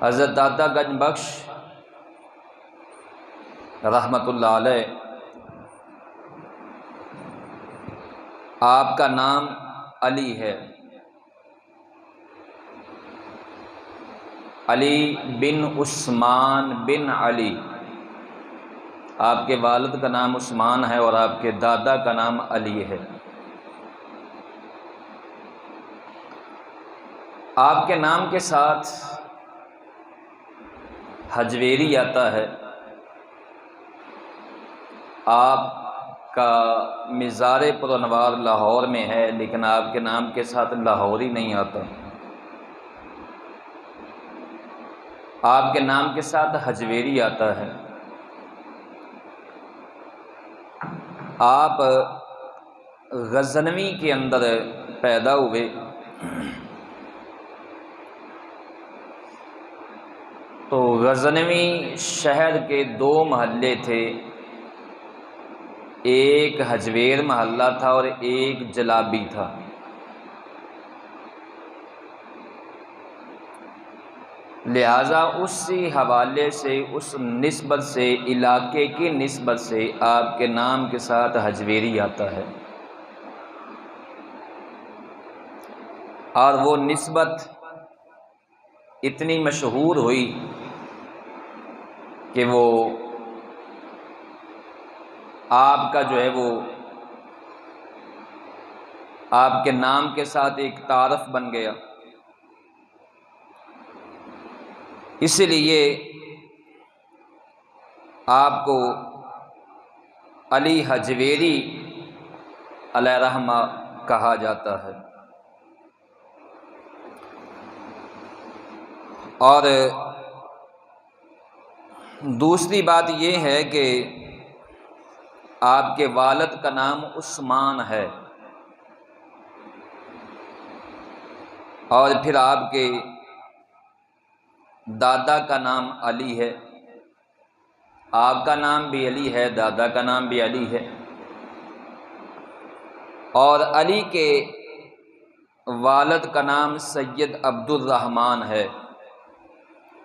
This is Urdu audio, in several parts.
حضرت داتا گنج بخش رحمۃ اللہ علیہ، آپ کا نام علی ہے، علی بن عثمان بن علی۔ آپ کے والد کا نام عثمان ہے اور آپ کے دادا کا نام علی ہے۔ آپ کے نام کے ساتھ حجویری آتا ہے۔ آپ کا مزار پرانوار لاہور میں ہے، لیکن آپ کے نام کے ساتھ لاہوری نہیں آتا۔ آپ کے نام کے ساتھ حجویری آتا ہے۔ آپ غزنوی کے اندر پیدا ہوئے، تو غزنوی شہر کے دو محلے تھے، ایک حجویر محلہ تھا اور ایک جلابی تھا۔ لہذا اسی حوالے سے، اس نسبت سے، علاقے کی نسبت سے آپ کے نام کے ساتھ حجویری آتا ہے، اور وہ نسبت اتنی مشہور ہوئی کہ وہ آپ کا جو ہے وہ آپ کے نام کے ساتھ ایک تعارف بن گیا۔ اس لیے آپ کو علی حجویری علیہ رحمہ کہا جاتا ہے۔ اور دوسری بات یہ ہے کہ آپ کے والد کا نام عثمان ہے، اور پھر آپ کے دادا کا نام علی ہے۔ آپ کا نام بھی علی ہے، دادا کا نام بھی علی ہے، اور علی کے والد کا نام سید عبد الرحمن ہے،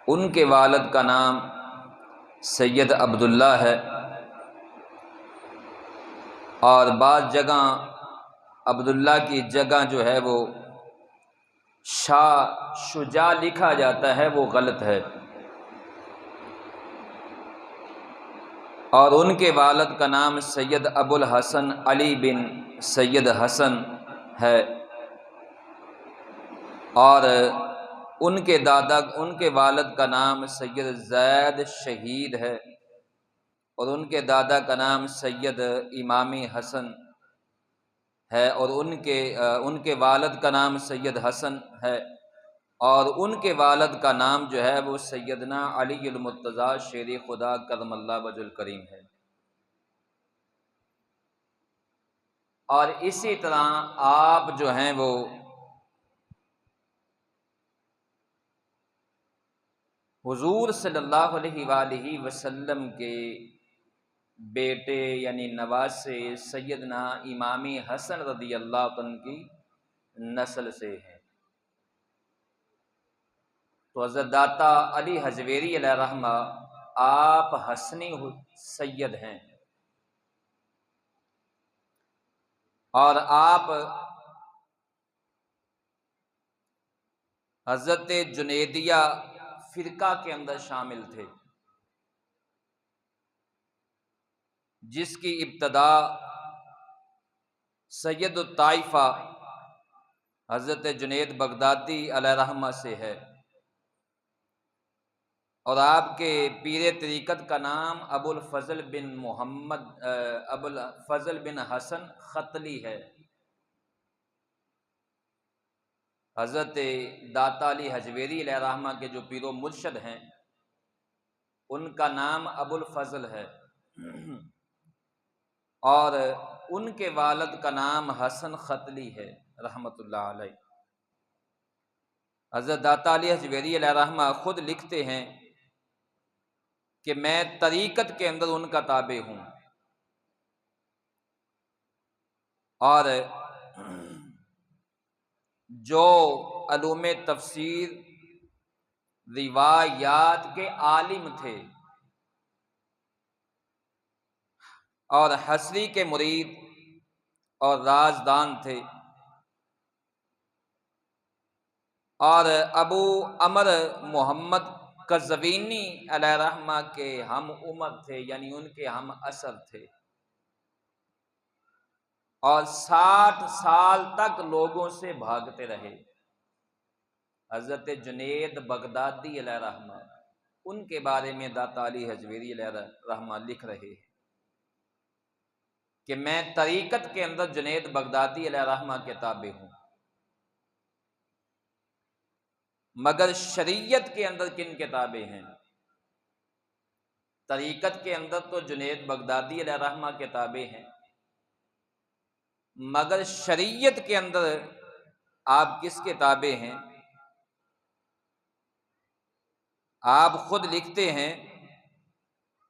ان کے والد کا نام سید عبداللہ ہے، اور بعض جگہ عبداللہ کی جگہ جو ہے وہ شاہ شجاع لکھا جاتا ہے، وہ غلط ہے۔ اور ان کے والد کا نام سید ابو الحسن علی بن سید حسن ہے، اور ان کے والد کا نام سید زید شہید ہے، اور ان کے دادا کا نام سید امامی حسن ہے، اور ان کے والد کا نام سید حسن ہے، اور ان کے والد کا نام جو ہے وہ سیدنا علی المرتضیٰ شیر خدا کرم اللہ وجہ الکریم ہے۔ اور اسی طرح آپ جو ہیں وہ حضور صلی اللہ علیہ وآلہ وسلم کے بیٹے یعنی نواسے سیدنا امامی حسن رضی اللہ عنہ کی نسل سے ہیں۔ تو حضرت داتا علی حجویری علیہ رحمہ آپ حسنی سید ہیں، اور آپ حضرت جنیدیہ فرقہ کے اندر شامل تھے، جس کی ابتدا سید الطائفہ حضرت جنید بغدادی علیہ رحمہ سے ہے، اور آپ کے پیر طریقت کا نام ابو الفضل بن حسن ختلی ہے۔ حضرت داتا علی حجویری علیہ رحمہ کے جو پیر و مرشد ہیں، ان کا نام ابو الفضل ہے، اور ان کے والد کا نام حسن ختلی ہے رحمت اللہ علیہ۔ حضرت داتا علی حجویری علیہ رحمہ خود لکھتے ہیں کہ میں طریقت کے اندر ان کا تابع ہوں، اور جو علوم تفسیر روایات کے عالم تھے اور حصری کے مرید اور رازدان تھے، اور ابو عمر محمد قزوینی علیہ رحمہ کے ہم عمر تھے، یعنی ان کے ہم عصر تھے، اور 60 سال تک لوگوں سے بھاگتے رہے۔ حضرت جنید بغدادی علیہ رحمہ ان کے بارے میں داتا علی حجویری علیہ رحمہ لکھ رہے ہیں کہ میں طریقت کے اندر جنید بغدادی علیہ رحمہ کے تابع ہوں، مگر شریعت کے اندر کن کے تابع ہیں؟ طریقت کے اندر تو جنید بغدادی علیہ رحمہ کے تابع ہیں، مگر شریعت کے اندر آپ کس کے تابع ہیں؟ آپ خود لکھتے ہیں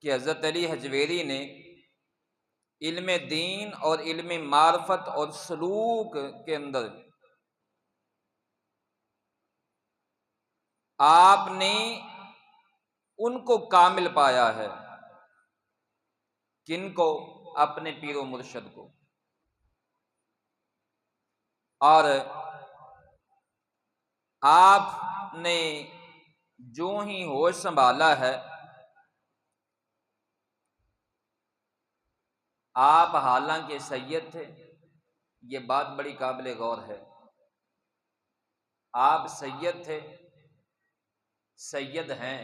کہ حضرت علی حجویری نے علم دین اور علم معرفت اور سلوک کے اندر آپ نے ان کو کامل پایا ہے۔ کن کو؟ اپنے پیر و مرشد کو۔ اور آپ نے جو ہی ہوش سنبھالا ہے، آپ حالانکہ سید تھے، یہ بات بڑی قابل غور ہے، آپ سید تھے، سید ہیں،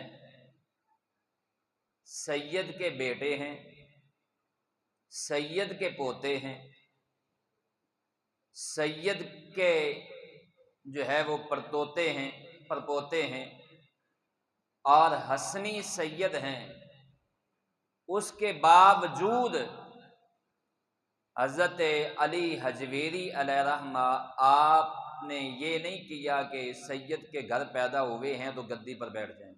سید کے بیٹے ہیں، سید کے پوتے ہیں، سید کے جو ہے وہ پرتوتے ہیں، پرپوتے ہیں، اور حسنی سید ہیں۔ اس کے باوجود حضرت علی حجویری علیہ رحمہ آپ نے یہ نہیں کیا کہ سید کے گھر پیدا ہوئے ہیں تو گدی پر بیٹھ جائیں۔